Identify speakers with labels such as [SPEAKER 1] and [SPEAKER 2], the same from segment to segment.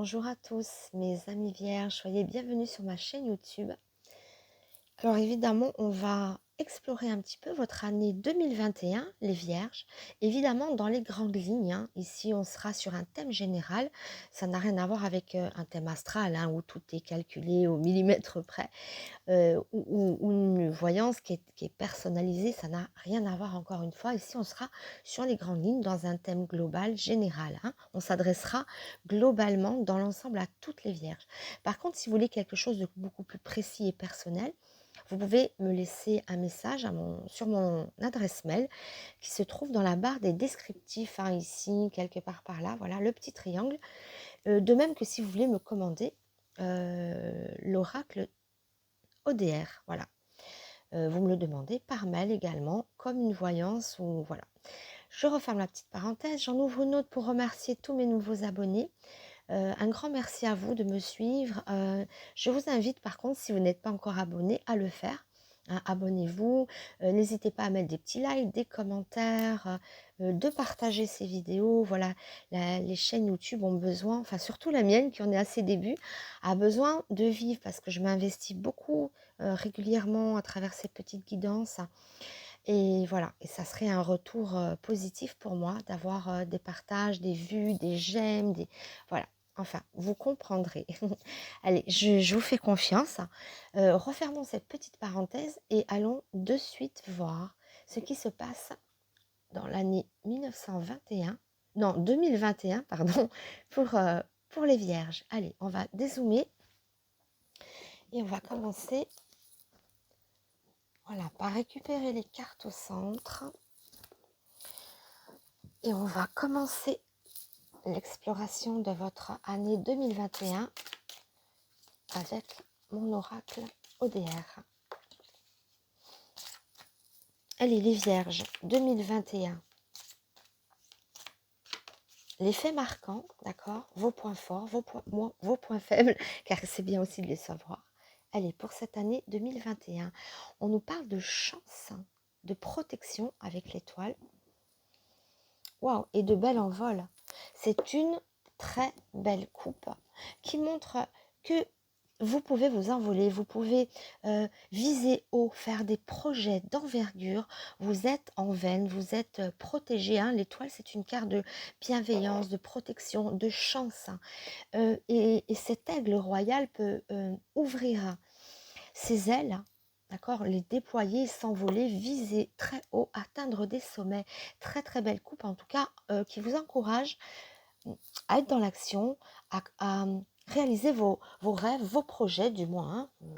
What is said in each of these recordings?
[SPEAKER 1] Bonjour à tous mes amis vierges, soyez bienvenus sur ma chaîne YouTube. Alors évidemment, on va explorer un petit peu votre année 2021, les vierges. Évidemment, dans les grandes lignes, hein. Ici on sera sur un thème général. Ça n'a rien à voir avec un thème astral, hein, où tout est calculé au millimètre près. Ou une voyance qui est personnalisée, ça n'a rien à voir encore une fois. Ici, on sera sur les grandes lignes dans un thème global, général, hein. On s'adressera globalement dans l'ensemble à toutes les vierges. Par contre, si vous voulez quelque chose de beaucoup plus précis et personnel, vous pouvez me laisser un message sur mon adresse mail qui se trouve dans la barre des descriptifs, hein, ici, quelque part par là, voilà, le petit triangle. De même que si vous voulez me commander l'oracle ODR, voilà. Vous me le demandez par mail également, comme une voyance ou voilà. Je referme la petite parenthèse, j'en ouvre une autre pour remercier tous mes nouveaux abonnés. Un grand merci à vous de me suivre. Je vous invite par contre, si vous n'êtes pas encore abonné, à le faire. Hein, abonnez-vous, n'hésitez pas à mettre des petits likes, des commentaires, de partager ces vidéos. Voilà, les chaînes YouTube ont besoin, enfin surtout la mienne qui en est à ses débuts, a besoin de vivre parce que je m'investis beaucoup régulièrement à travers ces petites guidances. Et voilà, et ça serait un retour positif pour moi d'avoir des partages, des vues, des j'aime, voilà. Enfin, vous comprendrez. Allez, je vous fais confiance. Refermons cette petite parenthèse et allons de suite voir ce qui se passe dans l'année 1921, non, 2021, pardon, pour les vierges. Allez, on va dézoomer et on va commencer, voilà, par récupérer les cartes au centre. Et on va commencer l'exploration de votre année 2021 avec mon oracle ODR. Allez, les vierges, 2021. Les faits marquants, d'accord, vos points forts, vos points faibles, car c'est bien aussi de les savoir. Allez, pour cette année 2021, on nous parle de chance, de protection avec l'étoile. Waouh, et de bel envol. C'est une très belle coupe qui montre que vous pouvez vous envoler, vous pouvez viser haut, faire des projets d'envergure. Vous êtes en veine, vous êtes protégé, hein. L'étoile, c'est une carte de bienveillance, de protection, de chance. Et cet aigle royal peut ouvrir ses ailes, d'accord, les déployer, s'envoler, viser très haut, atteindre des sommets. Très très belle coupe en tout cas qui vous encourage à être dans l'action, à réaliser vos rêves, vos projets du moins, hein.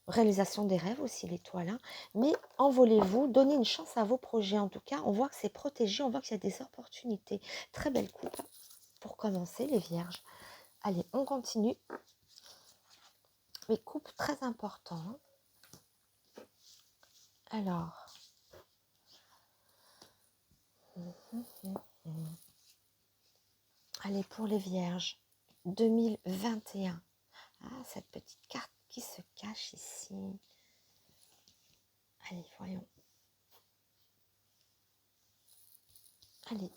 [SPEAKER 1] Réalisation des rêves aussi l'étoile, hein. Mais envolez-vous, donnez une chance à vos projets en tout cas. On voit que c'est protégé, on voit qu'il y a des opportunités. Très belle coupe pour commencer les vierges. Allez, on continue. Mais coupe très important, hein. Alors, allez, pour les vierges, 2021. Ah, cette petite carte qui se cache ici. Allez, voyons. Allez,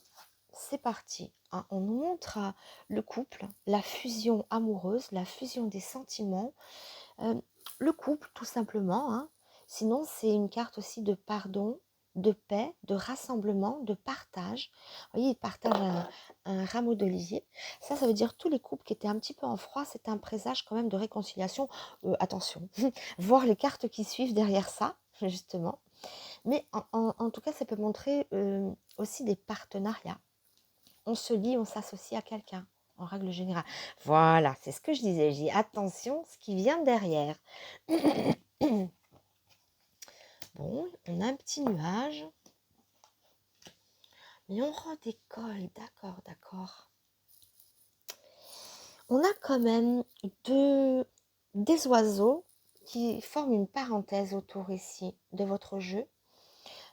[SPEAKER 1] c'est parti. Hein, on nous montre le couple, la fusion amoureuse, la fusion des sentiments. Le couple, tout simplement. Hein. Sinon, c'est une carte aussi de pardon, de paix, de rassemblement, de partage. Vous voyez, il partage un rameau d'olivier. Ça veut dire tous les couples qui étaient un petit peu en froid, c'est un présage quand même de réconciliation. Attention, voir les cartes qui suivent derrière ça, justement. Mais en tout cas, ça peut montrer aussi des partenariats. On se lie, on s'associe à quelqu'un, en règle générale. Voilà, c'est ce que je disais. J'ai attention, ce qui vient derrière. Bon, on a un petit nuage. Mais on redécolle, d'accord, d'accord. On a quand même des oiseaux qui forment une parenthèse autour ici de votre jeu,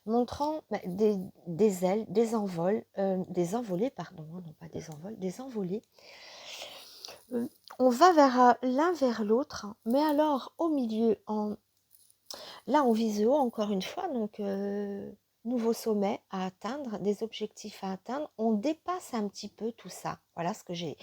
[SPEAKER 1] montrant des ailes, des envols, des envolées, pardon, non pas des envols, des envolées. On va l'un vers l'autre, mais alors au milieu, là on vise haut encore une fois, donc nouveaux sommets à atteindre, des objectifs à atteindre. On dépasse un petit peu tout ça. Voilà ce que j'ai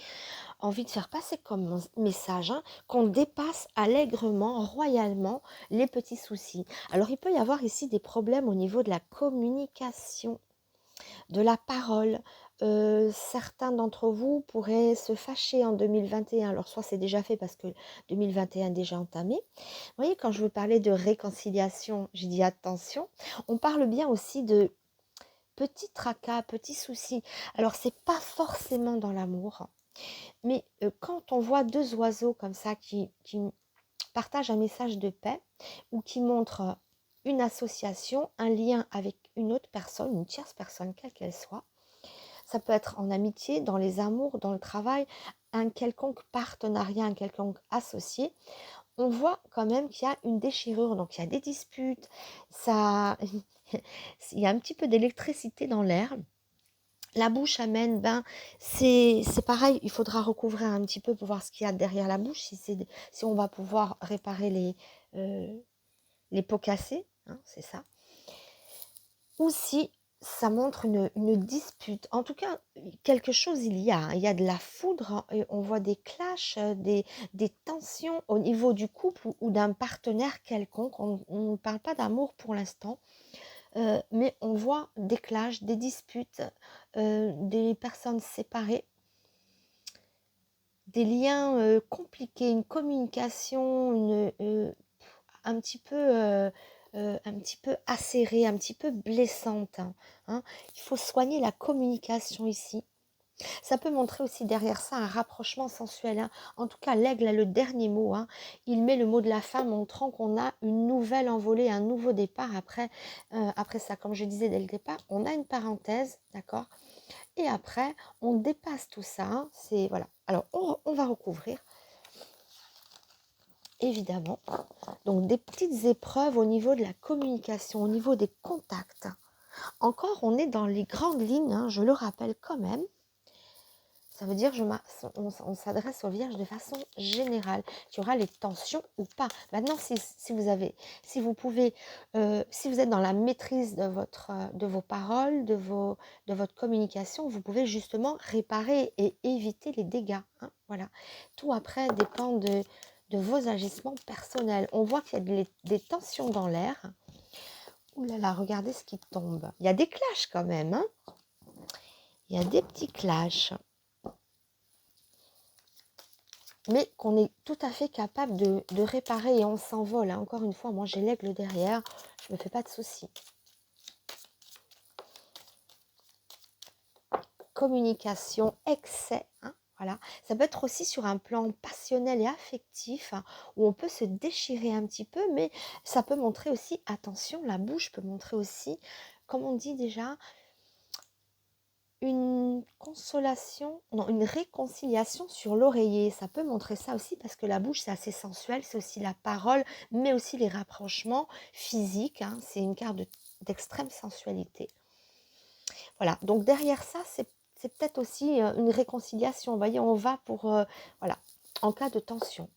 [SPEAKER 1] envie de faire passer comme message, hein, qu'on dépasse allègrement, royalement les petits soucis. Alors il peut y avoir ici des problèmes au niveau de la communication, de la parole. Certains d'entre vous pourraient se fâcher en 2021. Alors soit c'est déjà fait parce que 2021 est déjà entamé. Vous voyez, quand je vous parlais de réconciliation, j'ai dit attention. On parle bien aussi de petits tracas, petits soucis. Alors c'est pas forcément dans l'amour, mais quand on voit deux oiseaux comme ça qui partagent un message de paix ou qui montrent une association, un lien avec une autre personne, une tierce personne, quelle qu'elle soit, ça peut être en amitié, dans les amours, dans le travail, un quelconque partenariat, un quelconque associé, on voit quand même qu'il y a une déchirure, donc il y a des disputes, ça, il y a un petit peu d'électricité dans l'air. La bouche amène, ben, c'est pareil, il faudra recouvrir un petit peu pour voir ce qu'il y a derrière la bouche, si on va pouvoir réparer les pots cassés, hein, c'est ça. Ou si ça montre une dispute. En tout cas, quelque chose il y a. Hein. Il y a de la foudre, hein, et on voit des clashs, des tensions au niveau du couple ou d'un partenaire quelconque. On ne parle pas d'amour pour l'instant. Mais on voit des clashs, des disputes, des personnes séparées, des liens compliqués, une communication un petit peu acérée, un petit peu blessante. Hein. Il faut soigner la communication ici. Ça peut montrer aussi derrière ça un rapprochement sensuel. Hein. En tout cas, l'aigle a le dernier mot. Hein. Il met le mot de la fin, montrant qu'on a une nouvelle envolée, un nouveau départ après ça. Comme je disais dès le départ, on a une parenthèse, d'accord. Et après, on dépasse tout ça. Hein. C'est voilà. Alors, on va recouvrir, évidemment. Donc, des petites épreuves au niveau de la communication, au niveau des contacts. Encore, on est dans les grandes lignes, hein, je le rappelle quand même. Ça veut dire on s'adresse aux vierges de façon générale. Il y aura les tensions ou pas. Maintenant, si vous pouvez, si vous êtes dans la maîtrise de vos paroles, de votre communication, vous pouvez justement réparer et éviter les dégâts. Hein, voilà. Tout après dépend de vos agissements personnels. On voit qu'il y a des tensions dans l'air. Ouh là là, regardez ce qui tombe. Il y a des clashs quand même. Hein. Il y a des petits clashs. Mais qu'on est tout à fait capable de réparer et on s'envole. Hein. Encore une fois, moi j'ai l'aigle derrière, je ne me fais pas de soucis. Communication, excès, hein, voilà. Ça peut être aussi sur un plan passionnel et affectif, hein, où on peut se déchirer un petit peu, mais ça peut montrer aussi, attention, la bouche peut montrer aussi, comme on dit déjà, une consolation, non, une réconciliation sur l'oreiller. Ça peut montrer ça aussi parce que la bouche, c'est assez sensuel, c'est aussi la parole, mais aussi les rapprochements physiques. Hein, c'est une carte d'extrême sensualité. Voilà, donc derrière ça, c'est peut-être aussi une réconciliation. Vous voyez, on va pour, voilà, en cas de tension.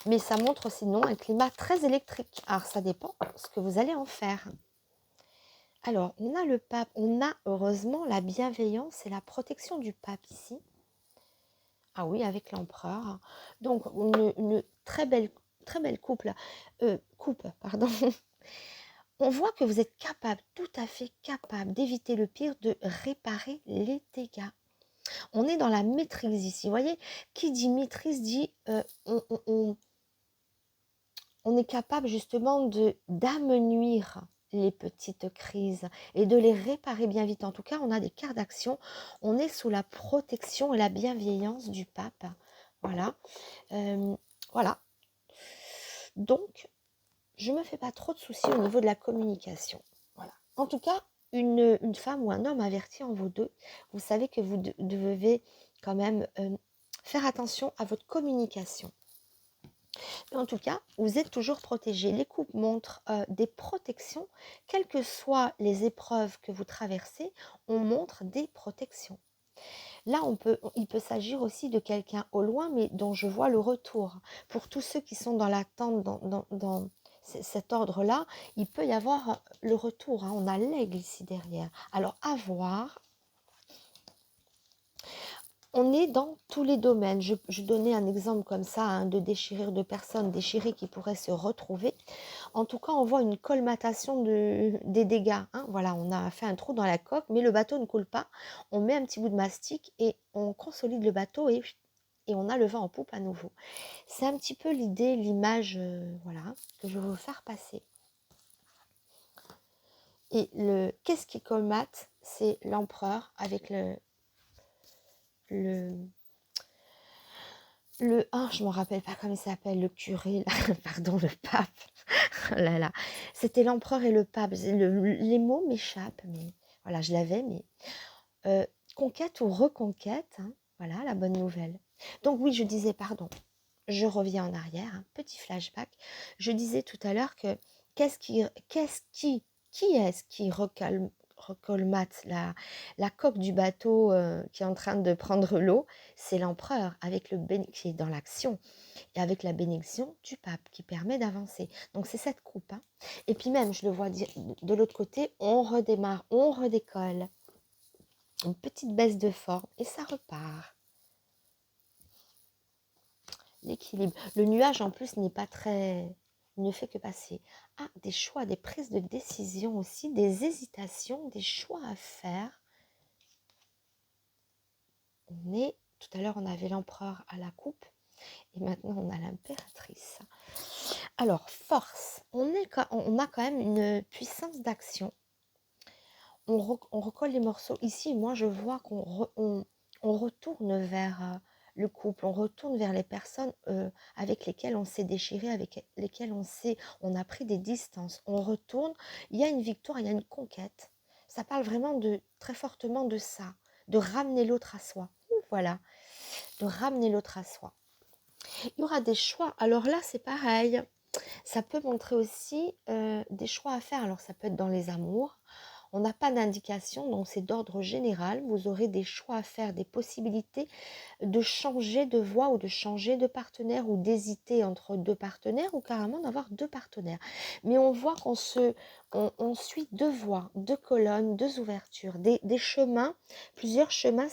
[SPEAKER 1] Mais ça montre sinon un climat très électrique. Alors, ça dépend ce que vous allez en faire. Alors, on a le pape, on a heureusement la bienveillance et la protection du pape ici. Ah oui, avec l'empereur. Donc, une très belle coupe, pardon. On voit que vous êtes capable, tout à fait capable d'éviter le pire, de réparer les dégâts. On est dans la maîtrise ici. Vous voyez, qui dit maîtrise dit on est capable justement d'amenuire les petites crises et de les réparer bien vite. En tout cas, on a des cartes d'action. On est sous la protection et la bienveillance du pape. Voilà. Voilà. Donc, je ne me fais pas trop de soucis au niveau de la communication. Voilà. En tout cas, une femme ou un homme averti en vous deux, vous savez que vous devez quand même faire attention à votre communication. Mais en tout cas, vous êtes toujours protégé. Les coupes montrent des protections. Quelles que soient les épreuves que vous traversez, on montre des protections. Là, il peut s'agir aussi de quelqu'un au loin, mais dont je vois le retour. Pour tous ceux qui sont dans l'attente, cet ordre-là, il peut y avoir le retour, hein. On a l'aigle ici derrière. Alors, à voir. On est dans tous les domaines. Je donnais un exemple comme ça, hein, de déchirure de personnes déchirées qui pourraient se retrouver. En tout cas, on voit une colmatation des dégâts, hein. Voilà, on a fait un trou dans la coque, mais le bateau ne coule pas. On met un petit bout de mastic et on consolide le bateau et on a le vent en poupe à nouveau. C'est un petit peu l'idée, l'image, voilà, que je veux vous faire passer. Et qu'est-ce qui colmate? C'est l'empereur avec le je m'en rappelle pas comment il s'appelle, le curé, là, pardon, le pape. Oh là là, c'était l'empereur et le pape. Les mots m'échappent, mais voilà, je l'avais, mais conquête ou reconquête, hein, voilà la bonne nouvelle. Donc oui, je disais, pardon, je reviens en arrière, un petit flashback. Je disais tout à l'heure que qui est-ce qui recolmate la coque du bateau qui est en train de prendre l'eau? C'est l'empereur avec qui est dans l'action et avec la bénédiction du pape qui permet d'avancer. Donc c'est cette coupe, hein. Et puis même, je le vois dire, de l'autre côté, on redémarre, on redécolle. Une petite baisse de forme et ça repart. L'équilibre. Le nuage en plus n'est pas très... Il ne fait que passer. Ah, des choix, des prises de décision aussi, des hésitations, des choix à faire. Tout à l'heure, on avait l'empereur à la coupe et maintenant, on a l'impératrice. Alors, force. On a quand même une puissance d'action. On recolle les morceaux. Ici, moi, je vois qu'on retourne vers le couple, on retourne vers les personnes avec lesquelles on s'est déchiré, avec lesquelles on a pris des distances. On retourne, il y a une victoire, il y a une conquête. Ça parle vraiment très fortement de ça, de ramener l'autre à soi. Voilà, de ramener l'autre à soi. Il y aura des choix. Alors là, c'est pareil. Ça peut montrer aussi des choix à faire. Alors ça peut être dans les amours. On n'a pas d'indication, donc c'est d'ordre général. Vous aurez des choix à faire, des possibilités de changer de voie ou de changer de partenaire ou d'hésiter entre deux partenaires ou carrément d'avoir deux partenaires. Mais on voit on suit deux voies, deux colonnes, deux ouvertures, des chemins, plusieurs chemins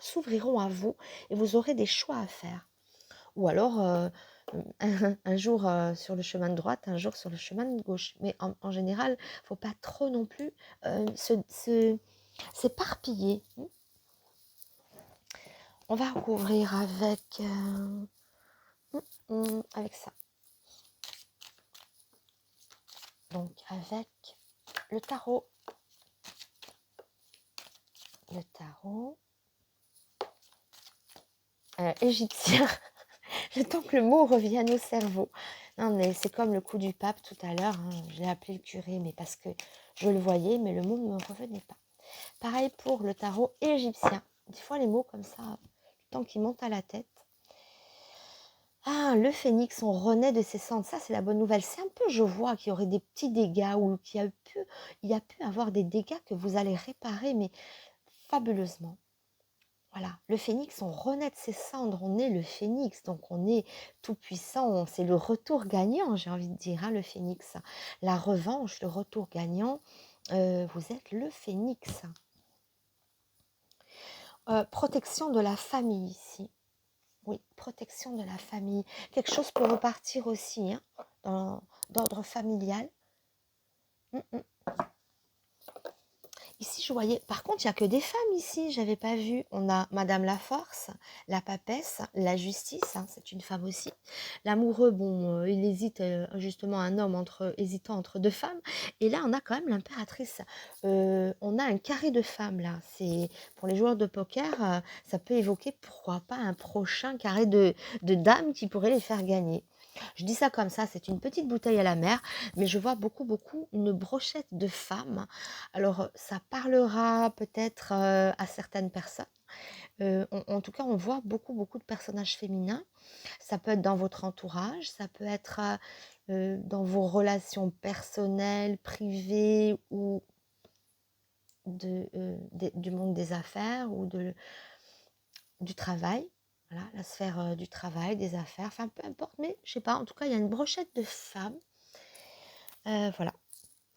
[SPEAKER 1] s'ouvriront à vous et vous aurez des choix à faire. Ou alors un jour sur le chemin de droite, un jour sur le chemin de gauche. Mais en général, il ne faut pas trop non plus s'éparpiller. On va recouvrir avec ça. Donc avec le tarot. Le tarot égyptien. Le temps que le mot revienne au cerveau. Non, mais c'est comme le coup du pape tout à l'heure. Hein. Je l'ai appelé le curé, mais parce que je le voyais, mais le mot ne me revenait pas. Pareil pour le tarot égyptien. Des fois, les mots comme ça, le temps qui monte à la tête. Ah, le phénix, on renaît de ses cendres. Ça, c'est la bonne nouvelle. C'est un peu, je vois qu'il y aurait des petits dégâts ou il y a pu avoir des dégâts que vous allez réparer, mais fabuleusement. Voilà, le phénix, on renaît de ses cendres, on est le phénix, donc on est tout puissant, c'est le retour gagnant, j'ai envie de dire, hein, le phénix. La revanche, le retour gagnant, vous êtes le phénix. Protection de la famille ici. Oui, protection de la famille. Quelque chose peut repartir aussi, hein, d'ordre familial. Ici, je voyais... Par contre, il n'y a que des femmes ici, je n'avais pas vu. On a Madame la Force, la Papesse, la Justice, hein, c'est une femme aussi. L'amoureux, bon, il hésite, justement, un homme hésitant entre deux femmes. Et là, on a quand même l'impératrice. On a un carré de femmes, là. Pour les joueurs de poker, ça peut évoquer, pourquoi pas, un prochain carré de dames qui pourrait les faire gagner. Je dis ça comme ça, c'est une petite bouteille à la mer, mais je vois beaucoup une brochette de femmes. Alors, ça parlera peut-être à certaines personnes. En tout cas, on voit beaucoup de personnages féminins. Ça peut être dans votre entourage, ça peut être dans vos relations personnelles, privées ou du monde des affaires ou du travail. Voilà, la sphère du travail, des affaires, enfin peu importe, mais je sais pas, en tout cas, il y a une brochette de femmes Voilà.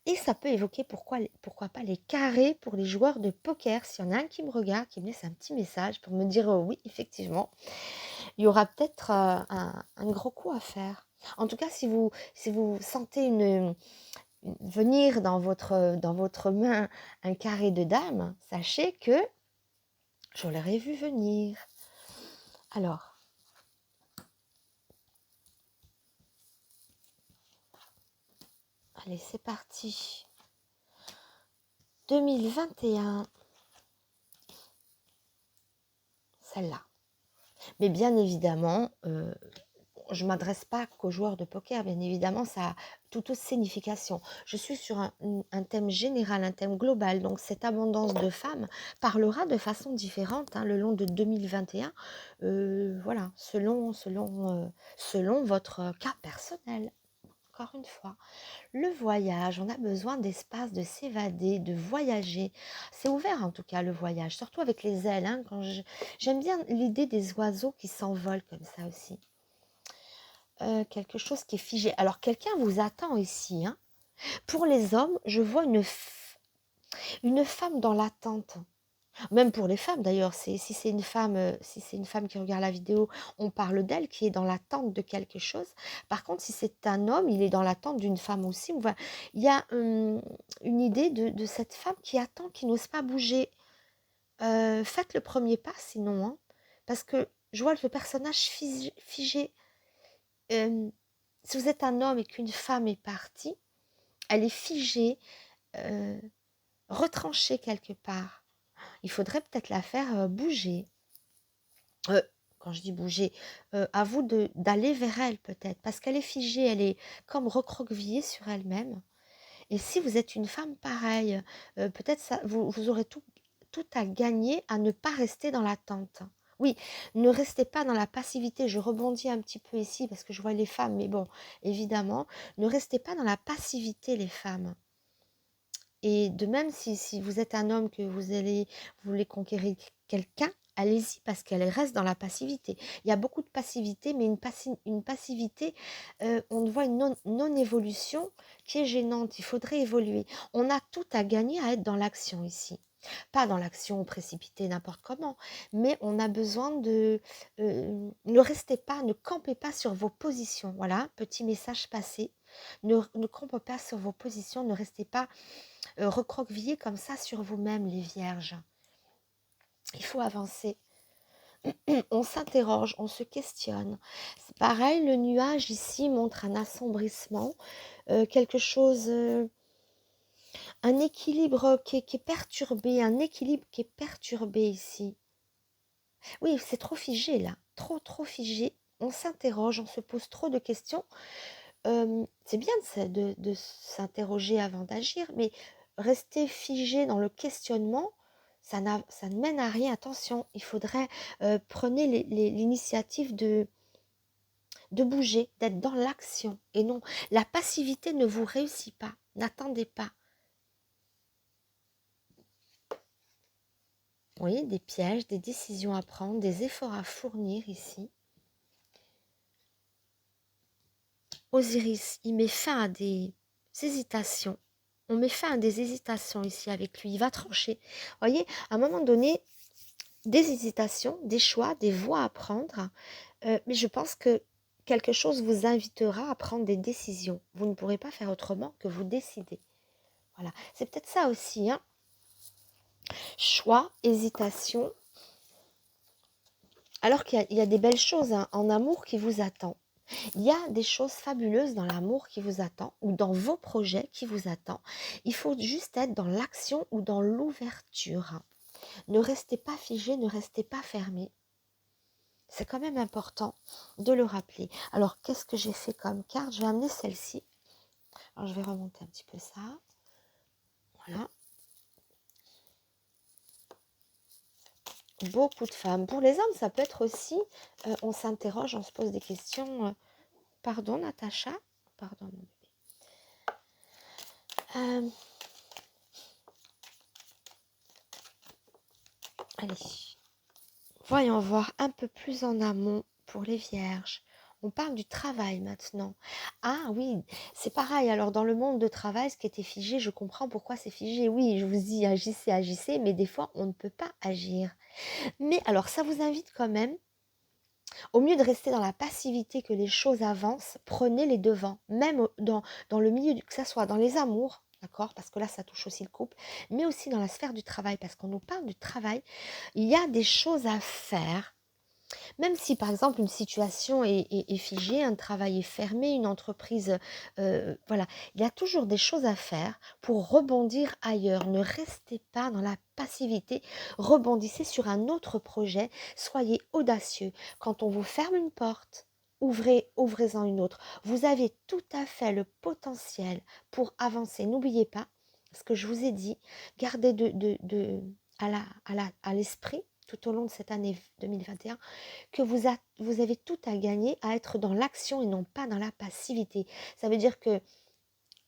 [SPEAKER 1] Et ça peut évoquer pourquoi pas les carrés pour les joueurs de poker. S'il y en a un qui me regarde, qui me laisse un petit message pour me dire oui, effectivement, il y aura peut-être un gros coup à faire. En tout cas, si vous sentez venir dans votre main un carré de dame, sachez que je l'aurais vu venir. Alors, allez, c'est parti. 2021, celle-là. Mais bien évidemment, je ne m'adresse pas qu'aux joueurs de poker, bien évidemment, ça a toute autre signification. Je suis sur un thème général, un thème global, donc cette abondance de femmes parlera de façon différente le long de 2021, voilà, selon votre cas personnel. Encore une fois, le voyage, on a besoin d'espace, de s'évader, de voyager. C'est ouvert en tout cas le voyage, surtout avec les ailes. J'aime bien l'idée des oiseaux qui s'envolent comme ça aussi. Quelque chose qui est figé. Alors quelqu'un vous attend ici. Pour les hommes, je vois une femme dans l'attente. Même pour les femmes d'ailleurs, si c'est une femme qui regarde la vidéo, on parle d'elle qui est dans l'attente de quelque chose. Par contre, si c'est un homme, il est dans l'attente d'une femme aussi. Il y a une idée de cette femme qui attend, qui n'ose pas bouger. Faites le premier pas sinon, parce que je vois le personnage figé. Si vous êtes un homme et qu'une femme est partie, elle est figée, retranchée quelque part. Il faudrait peut-être la faire bouger. Quand je dis bouger, à vous d'aller vers elle peut-être, parce qu'elle est figée, elle est comme recroquevillée sur elle-même. Et si vous êtes une femme pareille, peut-être vous aurez tout à gagner à ne pas rester dans l'attente. Oui, ne restez pas dans la passivité. Je rebondis un petit peu ici parce que je vois les femmes, mais bon, évidemment, ne restez pas dans la passivité, les femmes. Et de même, si vous êtes un homme que vous voulez conquérir quelqu'un, allez-y parce qu'elle reste dans la passivité. Il y a beaucoup de passivité, mais une passivité, on voit une non-évolution qui est gênante. Il faudrait évoluer. On a tout à gagner à être dans l'action ici. Pas dans l'action précipitée n'importe comment, mais on a besoin de... ne restez pas, ne campez pas sur vos positions. Voilà, petit message passé. Ne campez pas sur vos positions, ne restez pas recroquevillés comme ça sur vous-même, les vierges. Il faut avancer. On s'interroge, on se questionne. C'est pareil, le nuage ici montre un assombrissement, quelque chose, un équilibre qui est perturbé, un équilibre qui est perturbé ici. Oui, c'est trop figé là, trop figé. On s'interroge, on se pose trop de questions. C'est bien de s'interroger avant d'agir, mais rester figé dans le questionnement, ça ne mène à rien. Attention, il faudrait prenez l'initiative de bouger, d'être dans l'action. Et non, la passivité ne vous réussit pas. N'attendez pas. Vous voyez, des pièges, des décisions à prendre, des efforts à fournir ici. Osiris, il met fin à des hésitations. On met fin à des hésitations ici avec lui. Il va trancher. Vous voyez, à un moment donné, des hésitations, des choix, des voies à prendre. Mais je pense que quelque chose vous invitera à prendre des décisions. Vous ne pourrez pas faire autrement que vous décider. Voilà. C'est peut-être ça aussi. Choix, hésitation. Alors qu'il y a des belles choses en amour qui vous attendent. Il y a des choses fabuleuses dans l'amour qui vous attend ou dans vos projets qui vous attendent. Il faut juste être dans l'action ou dans l'ouverture. Ne restez pas figé, ne restez pas fermé. C'est quand même important de le rappeler. Alors, qu'est-ce que j'ai fait comme carte? Je vais amener celle-ci. Alors, je vais remonter un petit peu ça. Voilà. Beaucoup de femmes. Pour les hommes, ça peut être aussi, on s'interroge, on se pose des questions. Pardon, Natacha. Pardon, mon bébé. Allez. Voyons voir un peu plus en amont pour les vierges. On parle du travail maintenant. Ah oui, c'est pareil. Alors dans le monde de travail, ce qui était figé, je comprends pourquoi c'est figé. Oui, je vous dis agissez, agissez, mais des fois on ne peut pas agir. Mais alors ça vous invite quand même, au mieux de rester dans la passivité que les choses avancent, prenez les devants, même dans le milieu, que ça soit dans les amours, d'accord, parce que là ça touche aussi le couple, mais aussi dans la sphère du travail, parce qu'on nous parle du travail, il y a des choses à faire. Même si, par exemple, une situation est figée, un travail est fermé, une entreprise, voilà, il y a toujours des choses à faire pour rebondir ailleurs. Ne restez pas dans la passivité, rebondissez sur un autre projet, soyez audacieux. Quand on vous ferme une porte, ouvrez-en une autre. Vous avez tout à fait le potentiel pour avancer. N'oubliez pas ce que je vous ai dit, gardez à l'esprit tout au long de cette année 2021 que vous avez tout à gagner à être dans l'action et non pas dans la passivité. Ça veut dire que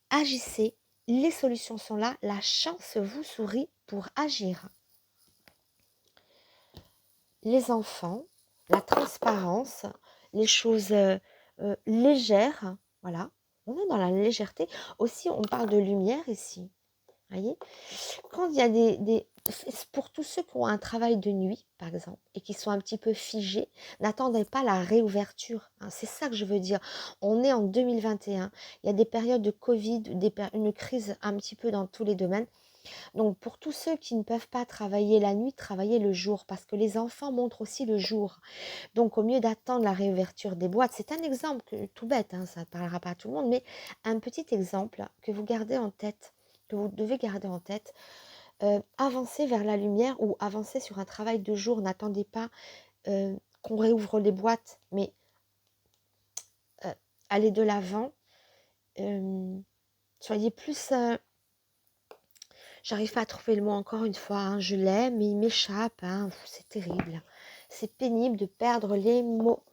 [SPEAKER 1] agissez, les solutions sont là, la chance vous sourit pour agir. Les enfants, la transparence, les choses légères, voilà, on est dans la légèreté. Aussi, on parle de lumière ici. Voyez, quand il y a pour tous ceux qui ont un travail de nuit, par exemple, et qui sont un petit peu figés, n'attendez pas la réouverture, hein. C'est ça que je veux dire. On est en 2021, il y a des périodes de Covid, une crise un petit peu dans tous les domaines. Donc, pour tous ceux qui ne peuvent pas travailler la nuit, travaillez le jour, parce que les enfants montrent aussi le jour. Donc, au mieux d'attendre la réouverture des boîtes, c'est un exemple tout bête, hein, ça ne parlera pas à tout le monde, mais un petit exemple que vous gardez en tête, que vous devez garder en tête. Avancer vers la lumière ou avancer sur un travail de jour. N'attendez pas qu'on réouvre les boîtes, mais allez de l'avant. Soyez plus... J'arrive pas à trouver le mot encore une fois, hein, je l'aime, mais il m'échappe. Hein, c'est terrible. C'est pénible de perdre les mots.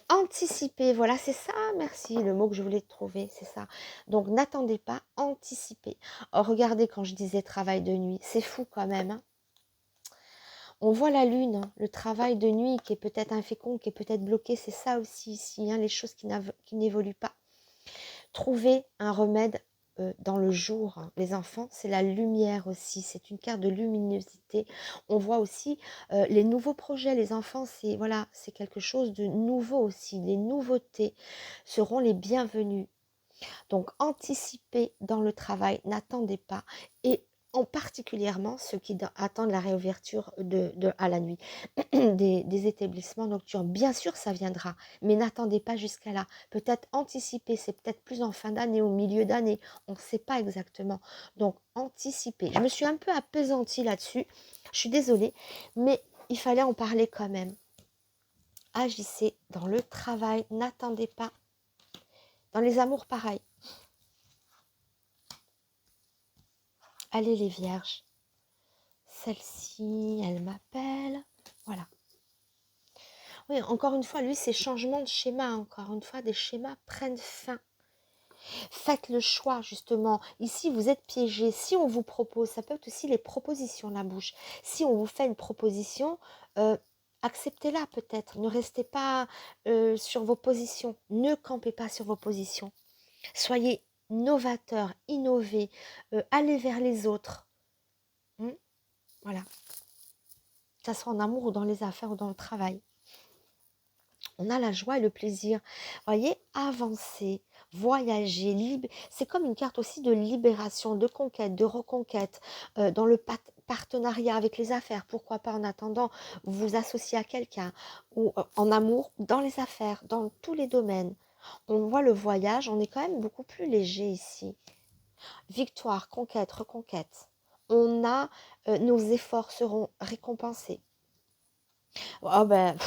[SPEAKER 1] Anticiper, voilà, c'est ça, merci, le mot que je voulais trouver, c'est ça. Donc, n'attendez pas, anticipez. Oh, regardez, quand je disais travail de nuit, c'est fou quand même, hein. On voit la lune, hein, le travail de nuit qui est peut-être infécond, qui est peut-être bloqué, c'est ça aussi ici, hein, les choses qui n'évoluent pas. Trouver un remède dans le jour, hein. Les enfants, c'est la lumière aussi, c'est une carte de luminosité. On voit aussi les nouveaux projets, les enfants, c'est voilà, c'est quelque chose de nouveau aussi. Les nouveautés seront les bienvenues. Donc, anticipez dans le travail, n'attendez pas. Et en particulièrement ceux qui attendent la réouverture à la nuit des établissements nocturnes. Bien sûr, ça viendra, mais n'attendez pas jusqu'à là. Peut-être anticiper, c'est peut-être plus en fin d'année, au milieu d'année, on ne sait pas exactement. Donc, anticipez. Je me suis un peu appesantie là-dessus, je suis désolée, mais il fallait en parler quand même. Agissez dans le travail, n'attendez pas. Dans les amours, pareil. Allez les vierges, celle-ci, elle m'appelle, voilà. Oui, encore une fois, lui, c'est changement de schéma, encore une fois, des schémas prennent fin. Faites le choix, justement. Ici, vous êtes piégé. Si on vous propose, ça peut être aussi les propositions, la bouche. Si on vous fait une proposition, acceptez-la peut-être. Ne restez pas sur vos positions. Ne campez pas sur vos positions. Soyez novateurs, innovez, allez vers les autres. Voilà. Que ça soit en amour ou dans les affaires ou dans le travail. On a la joie et le plaisir. Voyez, avancer, voyager, c'est comme une carte aussi de libération, de conquête, de reconquête, dans le partenariat avec les affaires. Pourquoi pas en attendant vous associer à quelqu'un, ou en amour, dans les affaires, dans tous les domaines. On voit le voyage, on est quand même beaucoup plus léger ici. Victoire, conquête, reconquête. On a, nos efforts seront récompensés. Oh ben,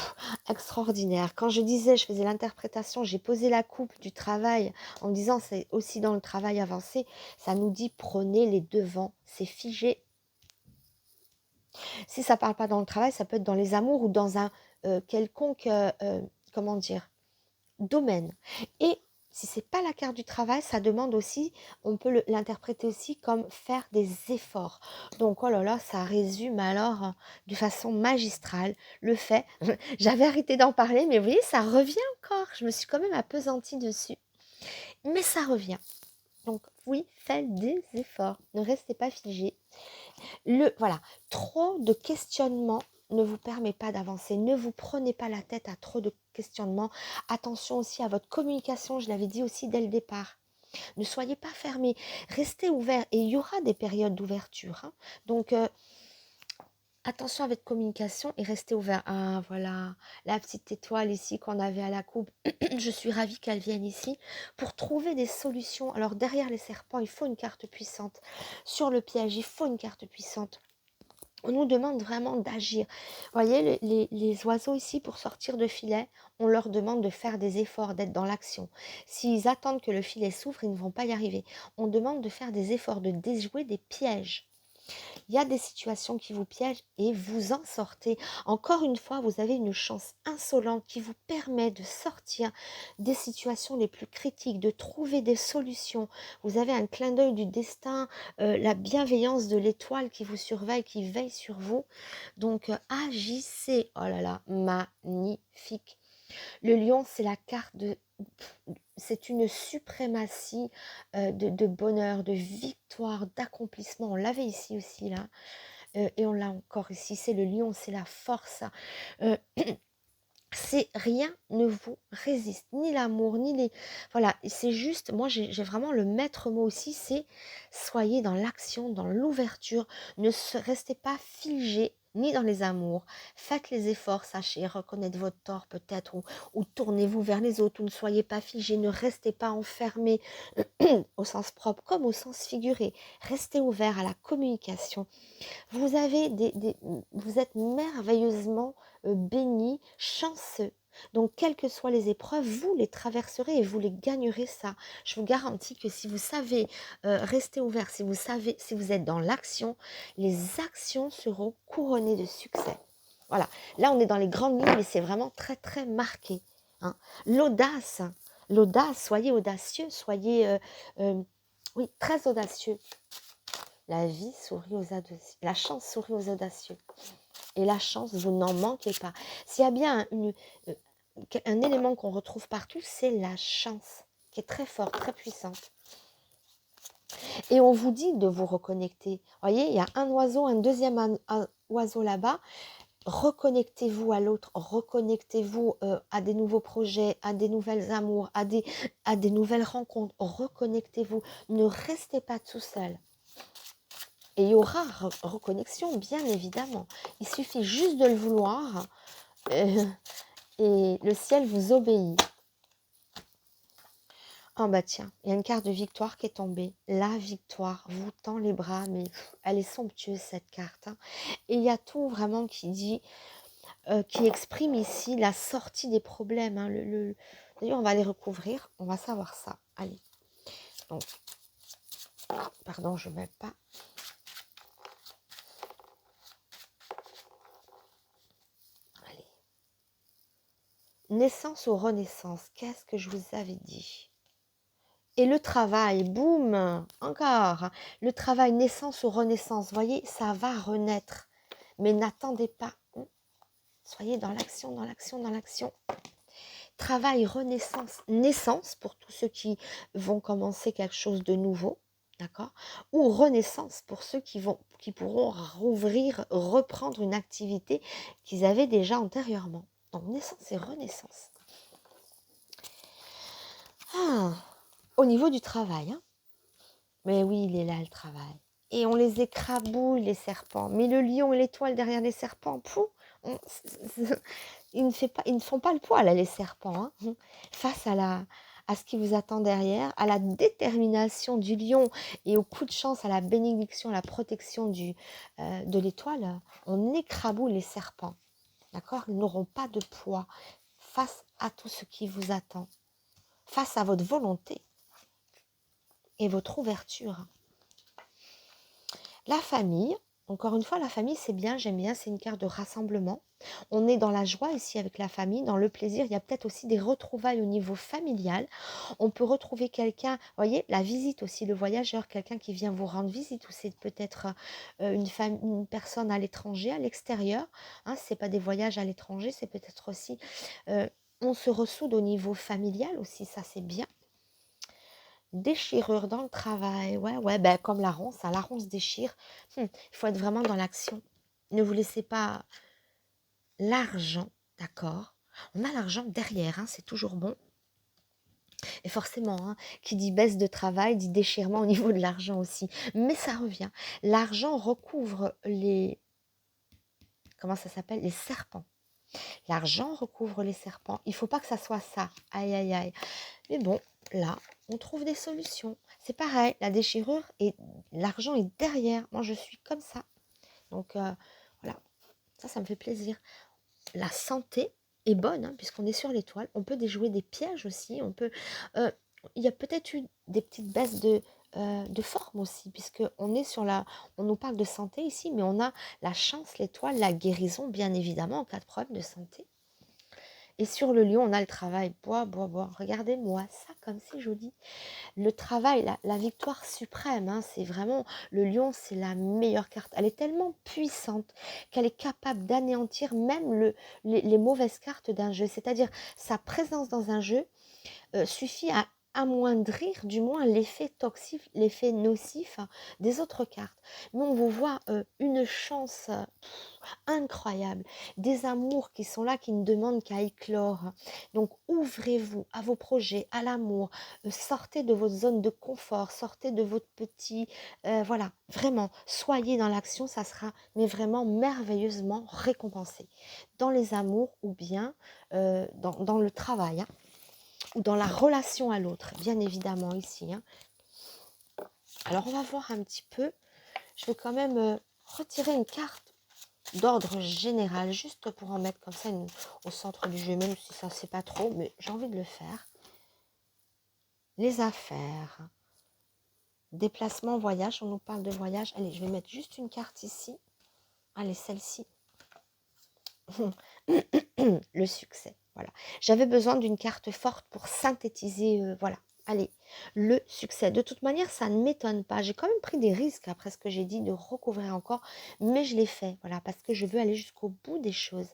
[SPEAKER 1] extraordinaire. Quand je disais, je faisais l'interprétation, j'ai posé la coupe du travail en me disant c'est aussi dans le travail avancé, ça nous dit prenez les devants, c'est figé. Si ça parle pas dans le travail, ça peut être dans les amours ou dans un quelconque, comment dire, domaine. Et Si c'est pas la carte du travail, ça demande aussi, on peut l'interpréter aussi comme faire des efforts. Donc, oh là là, ça résume alors de façon magistrale le fait, j'avais arrêté d'en parler, mais vous voyez, ça revient encore. Je me suis quand même appesantie dessus. Mais ça revient. Donc, oui, faites des efforts. Ne restez pas figé. Voilà, trop de questionnements ne vous permet pas d'avancer. Ne vous prenez pas la tête à trop de questionnements. Attention aussi à votre communication, je l'avais dit aussi dès le départ. Ne soyez pas fermés, restez ouverts et il y aura des périodes d'ouverture. Hein. Donc, attention à votre communication et restez ouverts. Ah, voilà, la petite étoile ici qu'on avait à la coupe. Je suis ravie qu'elle vienne ici pour trouver des solutions. Alors, derrière les serpents, il faut une carte puissante. Sur le piège, il faut une carte puissante. On nous demande vraiment d'agir. Vous voyez, les oiseaux ici, pour sortir de filet, on leur demande de faire des efforts, d'être dans l'action. S'ils attendent que le filet s'ouvre, ils ne vont pas y arriver. On demande de faire des efforts, de déjouer des pièges. Il y a des situations qui vous piègent et vous en sortez. Encore une fois, vous avez une chance insolente qui vous permet de sortir des situations les plus critiques, de trouver des solutions. Vous avez un clin d'œil du destin, la bienveillance de l'étoile qui vous surveille, qui veille sur vous. Donc, agissez. Oh là là, magnifique. Le lion, c'est la carte de... C'est une suprématie de bonheur, de victoire, d'accomplissement. On l'avait ici aussi, là. Et on l'a encore ici. C'est le lion, c'est la force. Euh, c'est rien ne vous résiste, ni l'amour, ni les... Voilà, c'est juste, moi j'ai vraiment le maître mot aussi, c'est soyez dans l'action, dans l'ouverture, restez pas figé ni dans les amours, faites les efforts, sachez reconnaître votre tort peut-être, ou tournez-vous vers les autres, ou ne soyez pas figé, ne restez pas enfermé au sens propre comme au sens figuré, restez ouvert à la communication. Vous avez vous êtes merveilleusement bénis, chanceux. Donc, quelles que soient les épreuves, vous les traverserez et vous les gagnerez ça. Je vous garantis que si vous savez rester ouvert, si vous savez, si vous êtes dans l'action, les actions seront couronnées de succès. Voilà. Là, on est dans les grandes lignes, mais c'est vraiment très, très marqué. Hein. L'audace, soyez audacieux, soyez, oui, très audacieux. La vie sourit aux audacieux. La chance sourit aux audacieux. Et la chance, vous n'en manquez pas. S'il y a bien un élément qu'on retrouve partout, c'est la chance, qui est très forte, très puissante. Et on vous dit de vous reconnecter. Vous voyez, il y a un oiseau, un deuxième oiseau là-bas. Reconnectez-vous à l'autre, reconnectez-vous à des nouveaux projets, à des nouvelles amours, à des nouvelles rencontres. Reconnectez-vous. Ne restez pas tout seul. Et il y aura reconnexion, bien évidemment. Il suffit juste de le vouloir et le ciel vous obéit. Ah bah tiens, il y a une carte de victoire qui est tombée. La victoire vous tend les bras, mais elle est somptueuse cette carte. Hein. Et il y a tout vraiment qui dit, qui exprime ici la sortie des problèmes. Hein. D'ailleurs, on va les recouvrir, on va savoir ça. Allez. Donc, pardon, je ne mets pas. Naissance ou renaissance, qu'est-ce que je vous avais dit? Et le travail, boum, encore. Le travail, naissance ou renaissance, voyez, ça va renaître. Mais n'attendez pas. Soyez dans l'action, dans l'action, dans l'action. Travail, renaissance, naissance pour tous ceux qui vont commencer quelque chose de nouveau, d'accord? Ou renaissance pour ceux qui pourront rouvrir, reprendre une activité qu'ils avaient déjà antérieurement. Donc naissance et renaissance. Au niveau du travail, hein. Mais oui, il est là le travail. Et on les écrabouille, les serpents. Mais le lion et l'étoile derrière les serpents, ils ne font pas le poids, là, les serpents. Hein, face à ce qui vous attend derrière, à la détermination du lion et au coup de chance, à la bénédiction, à la protection de l'étoile, on écrabouille les serpents. D'accord? Ils n'auront pas de poids face à tout ce qui vous attend, face à votre volonté et votre ouverture. La famille, Encore une fois, la famille, c'est bien, j'aime bien, c'est une carte de rassemblement. On est dans la joie ici avec la famille, dans le plaisir. Il y a peut-être aussi des retrouvailles au niveau familial. On peut retrouver quelqu'un, vous voyez, la visite aussi, le voyageur, quelqu'un qui vient vous rendre visite, ou c'est peut-être une personne à l'étranger, à l'extérieur. Hein, ce n'est pas des voyages à l'étranger, c'est peut-être aussi... euh, on se ressoude au niveau familial aussi, ça c'est bien. Déchirure dans le travail, ouais, ouais, ben, comme la ronce, hein, la ronce déchire. Il faut être vraiment dans l'action. Ne vous laissez pas l'argent, d'accord? On a l'argent derrière, hein, c'est toujours bon. Et forcément, hein, qui dit baisse de travail, dit déchirement au niveau de l'argent aussi. Mais ça revient. L'argent recouvre les... Comment ça s'appelle? Les serpents. L'argent recouvre les serpents. Il ne faut pas que ça soit ça. Aïe, aïe, aïe. Mais bon, là, on trouve des solutions. C'est pareil, la déchirure et l'argent est derrière. Moi, je suis comme ça. Donc, voilà, ça me fait plaisir. La santé est bonne, hein, puisqu'on est sur l'étoile. On peut déjouer des pièges aussi. On peut, il y a peut-être eu des petites baisses de forme aussi, puisqu'on est sur la... On nous parle de santé ici, mais on a la chance, l'étoile, la guérison, bien évidemment, en cas de problème de santé. Et sur le lion, on a le travail. Bois, bois, bois. Regardez-moi ça, comme c'est joli. Le travail, la victoire suprême, hein, c'est vraiment... Le lion, c'est la meilleure carte. Elle est tellement puissante qu'elle est capable d'anéantir même les mauvaises cartes d'un jeu. C'est-à-dire, sa présence dans un jeu suffit à amoindrir du moins l'effet toxique, l'effet nocif des autres cartes. Mais on vous voit une chance incroyable, des amours qui sont là, qui ne demandent qu'à éclore. Donc ouvrez-vous à vos projets, à l'amour, sortez de votre zone de confort, sortez de votre petit... voilà, vraiment, soyez dans l'action, ça sera mais vraiment merveilleusement récompensé. Dans les amours ou bien dans le travail, hein, ou dans la relation à l'autre, bien évidemment ici. Hein. Alors on va voir un petit peu, je vais quand même retirer une carte d'ordre général, juste pour en mettre comme ça au centre du jeu, même si ça c'est pas trop, mais j'ai envie de le faire. Les affaires, déplacement, voyage, on nous parle de voyage. Allez, je vais mettre juste une carte ici. Allez, celle-ci. Le succès, voilà. J'avais besoin d'une carte forte pour synthétiser, voilà. Allez, le succès. De toute manière, ça ne m'étonne pas. J'ai quand même pris des risques après ce que j'ai dit de recouvrir encore, mais je l'ai fait, voilà, parce que je veux aller jusqu'au bout des choses.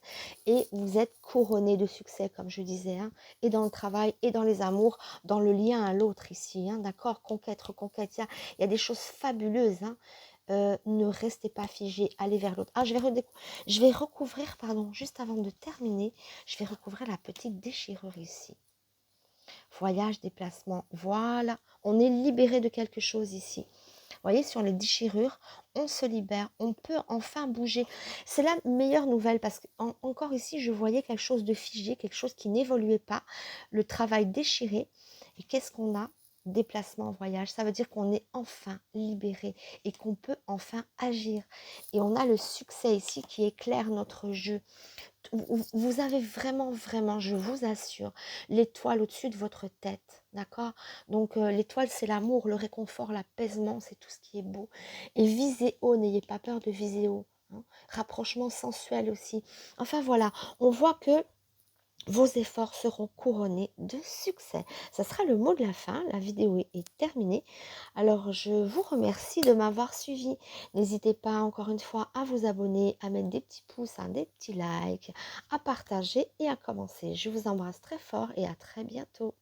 [SPEAKER 1] Et vous êtes couronné de succès, comme je disais, hein, et dans le travail, et dans les amours, dans le lien à l'autre ici, hein, d'accord? Conquête, reconquête, il y a des choses fabuleuses, hein. Ne restez pas figé, allez vers l'autre. Ah, je vais recouvrir, pardon, juste avant de terminer, je vais recouvrir la petite déchirure ici. Voyage, déplacement, voilà, on est libéré de quelque chose ici. Vous voyez, sur les déchirures, on se libère, on peut enfin bouger. C'est la meilleure nouvelle parce qu'encore ici, je voyais quelque chose de figé, quelque chose qui n'évoluait pas, le travail déchiré. Et qu'est-ce qu'on a? Déplacement, voyage, ça veut dire qu'on est enfin libéré et qu'on peut enfin agir. Et on a le succès ici qui éclaire notre jeu. Vous avez vraiment, vraiment, je vous assure, l'étoile au-dessus de votre tête, d'accord? Donc, l'étoile, c'est l'amour, le réconfort, l'apaisement, c'est tout ce qui est beau. Et visez haut, n'ayez pas peur de viser haut. Hein. Rapprochement sensuel aussi. Enfin, voilà, on voit que vos efforts seront couronnés de succès. Ça sera le mot de la fin. La vidéo est terminée. Alors, je vous remercie de m'avoir suivi. N'hésitez pas, encore une fois, à vous abonner, à mettre des petits pouces, hein, des petits likes, à partager et à commencer. Je vous embrasse très fort et à très bientôt.